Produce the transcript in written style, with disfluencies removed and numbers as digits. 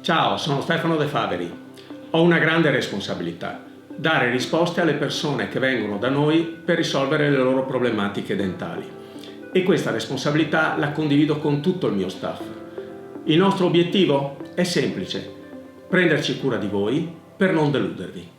Ciao, sono Stefano De Faveri. Ho una grande responsabilità: dare risposte alle persone che vengono da noi per risolvere le loro problematiche dentali. E questa responsabilità la condivido con tutto il mio staff. Il nostro obiettivo è semplice: prenderci cura di voi per non deludervi.